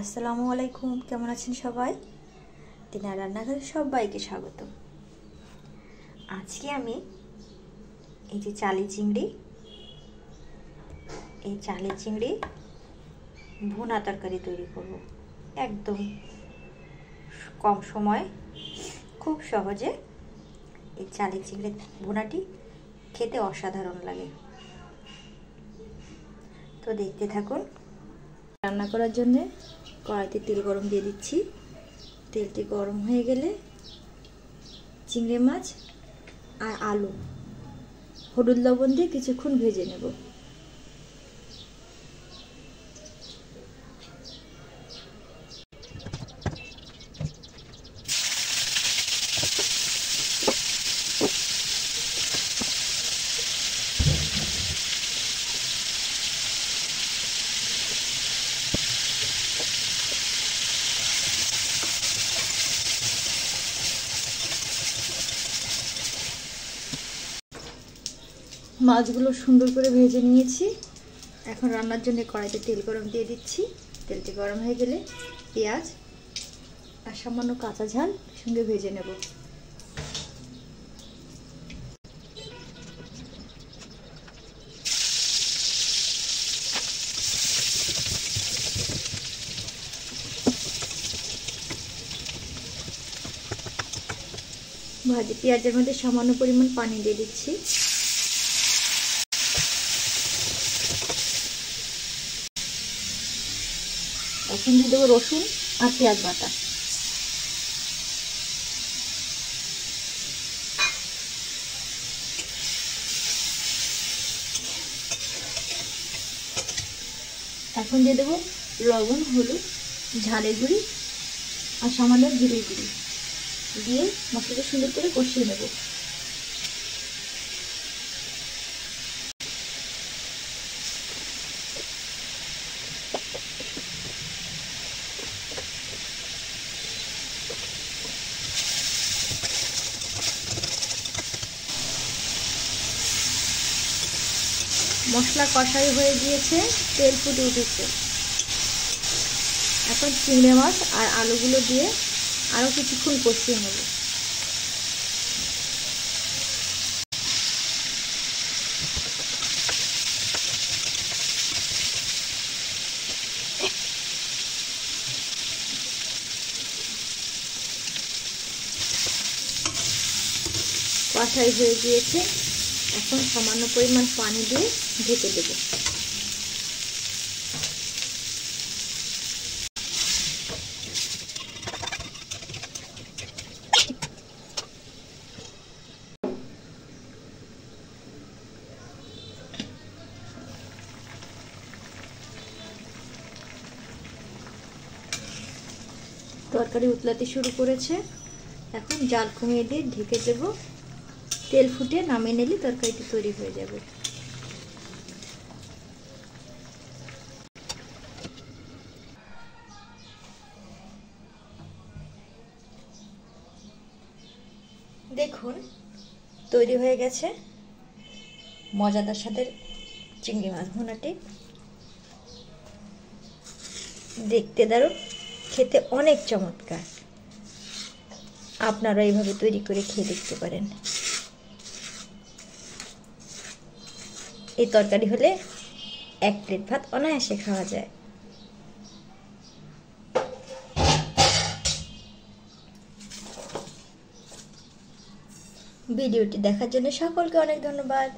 আসসালামু আলাইকুম, কেমন আছেন সবাই? দিনার রান্নাঘরে সবাইকে স্বাগত। আজকে আমি এই যে চালি চিংড়ি ভুনা তরকারি তৈরি করব। একদম কম সময় খুব সহজে এই চালি চিংড়ি ভুনাটি খেতে অসাধারণ লাগে। তো দেখতে থাকুন। রান্না করার জন্য কড়াইতে তেল গরম দিয়ে দিচ্ছি। তেলটি গরম হয়ে গেলে চিংড়ি মাছ আর আলু হলুদ লবণ দিয়ে কিছুক্ষণ ভেজে নেব। মাছগুলো সুন্দর করে ভেজে নিয়েছি। এখন রান্নার জন্য কড়াইতে তেল গরম দিয়ে দিচ্ছি। তেলটি গরম হয়ে গেলে পেঁয়াজ আর সামান্য কাঁচা ঝাল সঙ্গে ভেজে নেব। পেঁয়াজের মধ্যে সামান্য পরিমাণ পানি দিয়ে দিচ্ছি। এখন দিয়ে দেবো রসুন আর পেঁয়াজ বাটা। এখন দিয়ে দেবো লবণ, হলুদ, ঝালের গুঁড়ি আর সামান্য জিরের গুঁড়ি দিয়ে মশলাটা সুন্দর করে কষিয়ে নেব। মশলা কষাই হয়ে গিয়েছে, তেল ফুটে উঠেছে। এখন চিংড়ি মাছ আর আলুগুলো দিয়ে আরও কিছুক্ষণ কষিয়ে নেব। কষাই হয়ে গিয়েছে, এখন সামান্য পরিমাণ পানি দিয়ে ঢেকে দেব। তরকারি উতলাতে শুরু করেছে, এখন জাল কমিয়ে দিয়ে ঢেকে দেব। তেল ফুটে নামিয়ে নিলে তরকারিটি তৈরি হয়ে যাবে। দেখুন তৈরি হয়ে গেছে মজাদার স্বাদের চিংড়ি মাছ ভুনাটি। দেখতে দারুণ, খেতে অনেক চমৎকার। আপনারা এইভাবে তৈরি করে খেয়ে দেখতে পারেন। এই তরকারি হলে এক প্লেট ভাত অনায়াসে খাওয়া যায়। ভিডিওটি দেখার জন্য সকলকে অনেক ধন্যবাদ।